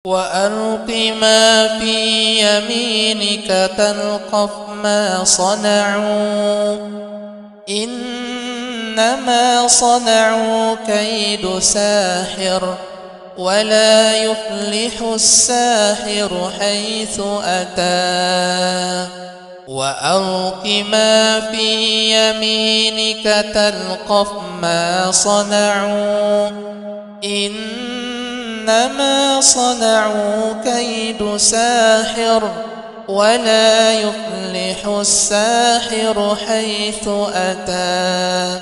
وألق ما في يمينك تلقف ما صنعوا إنما صنعوا كيد ساحر ولا يفلح الساحر حيث أتى. وألق ما في يمينك تلقف ما صنعوا إنما صنعوا كيد ساحر ولا يفلح الساحر حيث أتى.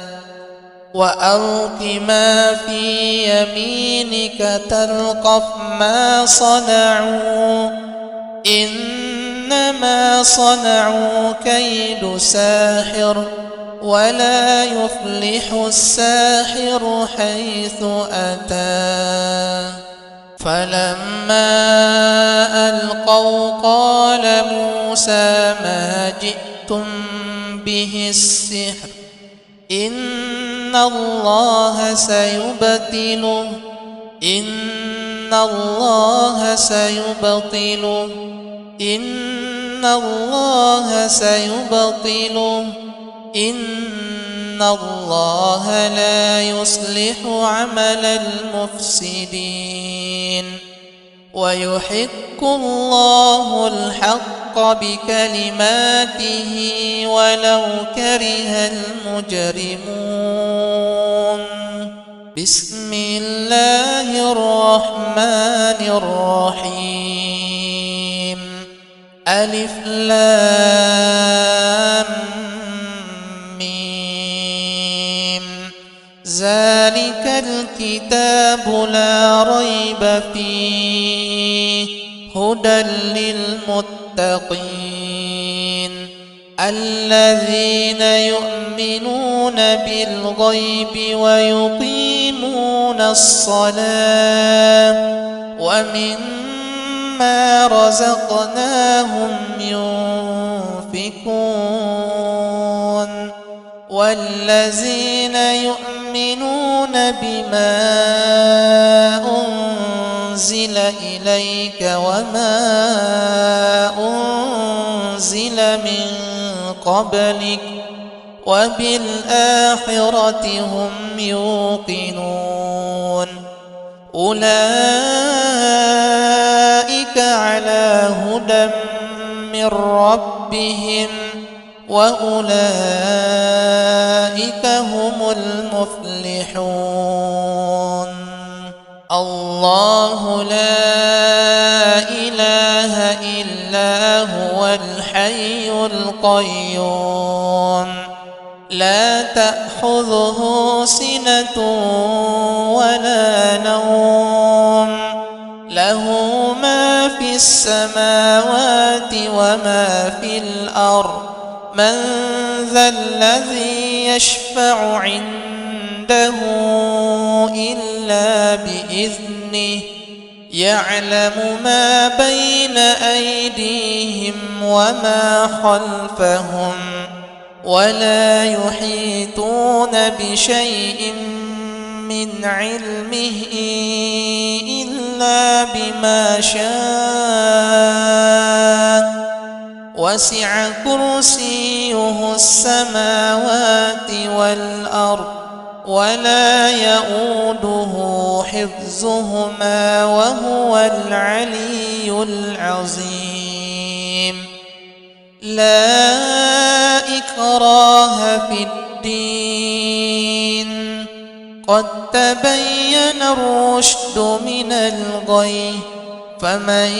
وألق ما في يمينك تلقف ما صنعوا إنما صنعوا كيد ساحر ولا يفلح الساحر حيث أتى. فلما ألقوا قال موسى ما جئتم به السحر إن الله سيبطله إن الله سيبطله إن الله سيبطله إن الله لا يصلح عمل المفسدين. ويحق الله الحق بكلماته ولو كره المجرمون. بسم الله الرحمن الرحيم. ألف لام ميم. ذلك الكتاب لا ريب فيه هدى للمتقين الذين يؤمنون بالغيب ويقيمون الصلاة ومما رزقناهم ينفقون والذين يؤمنون بما أنزل إليك وما أنزل من قبلك وبالآخرة هم يوقنون أولئك على هدى من ربهم وأولئك هم المفلحون. الله لا إله إلا هو الحي القيوم لا تأخذه سنة ولا نوم له ما في السماوات وما في الأرض من ذا الذي يشفع عنده إلا بإذنه يعلم ما بين أيديهم وما خلفهم ولا يحيطون بشيء من علمه إلا بما شاء وسع كرسيه السماوات والأرض ولا يؤوده حفظهما وهو العلي العظيم. لا إكراه في الدين قد تبين الرشد من الغي فمن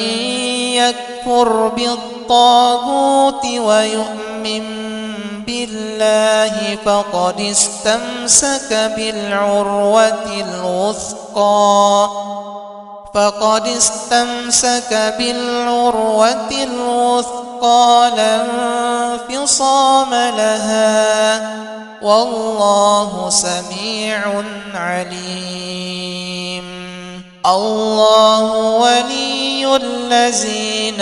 يكفر بالطاغوت ويؤمن بالله فقد استمسك بالعروة الوثقى لا انفصام لها والله سميع عليم. الله ولي الذين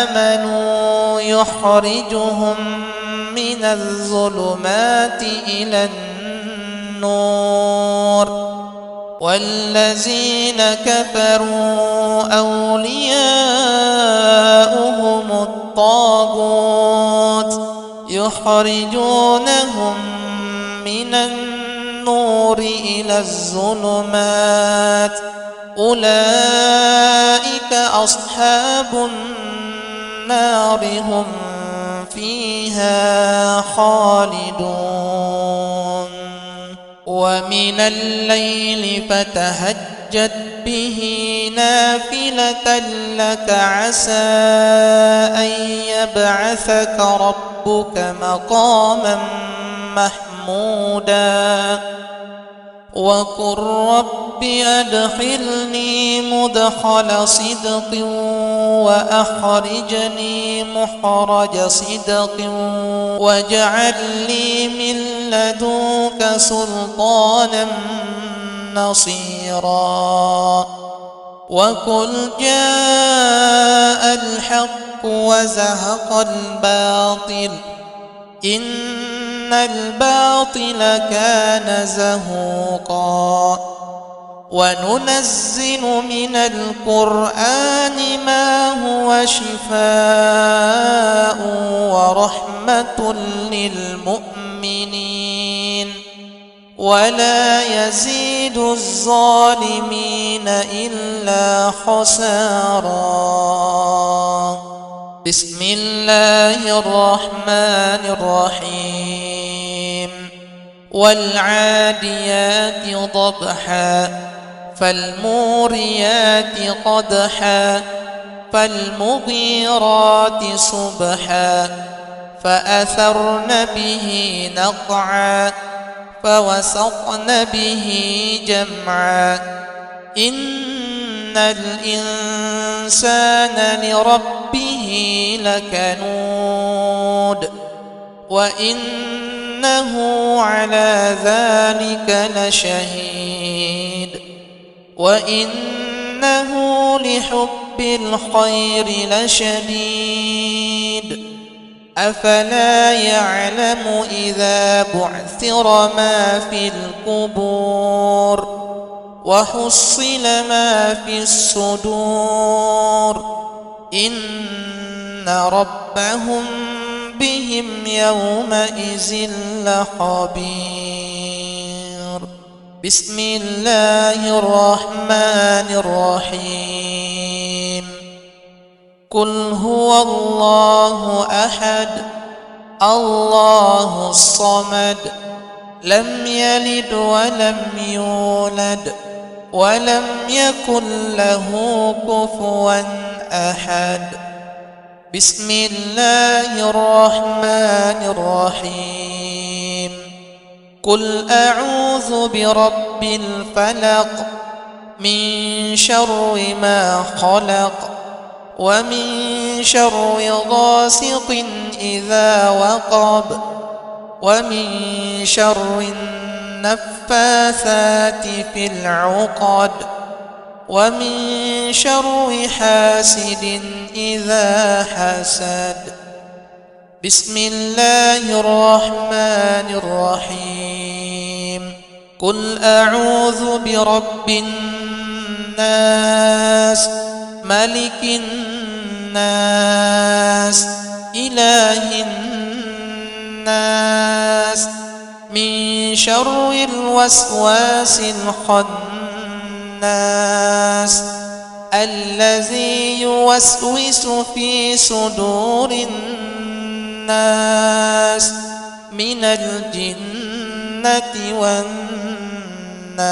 آمنوا يخرجهم من الظلمات إلى النور والذين كفروا أولياؤهم الطاغوت يخرجونهم من النور إلى الظلمات أولئك أصحاب النار هم فيها خالدون ومن الليل فتهجد به نافلة لك عسى أن يبعثك ربك مقاما محمودا وقل رب أدخلني مدخل صدق وأخرجني مخرج صدق واجعل لي من لدنك سلطانا نصيرا وقل جاء الحق وزهق الباطل إن الباطل كان زهوقا وننزل من القرآن ما هو شفاء ورحمة للمؤمنين ولا يزيد الظالمين إلا خسارا بسم الله الرحمن الرحيم والعاديات ضبحا فالموريات قدحا فالمغيرات صبحا فأثرن به نقعا فوسطن به جمعا إن الإنسان لربه لكنود وإنه على ذلك لشهيد وإنه لحب الخير لشديد أفلا يعلم إذا بعثر ما في القبور وحصل ما في الصدور إن ربهم بهم يومئذ لخبير بسم الله الرحمن الرحيم قل هو الله أحد الله الصمد لم يلد ولم يولد ولم يكن له كفوا أحد بسم الله الرحمن الرحيم قل أعوذ برب الفلق من شر ما خلق ومن شر غاسق إذا وقب ومن شر النفاثات في العقد ومن شر حاسد إذا حسد بسم الله الرحمن الرحيم قل أعوذ برب الناس ملك الناس إله الناس من شر الوسواس الخناس الذي يوسوس في صدور الناس من الجنة والناس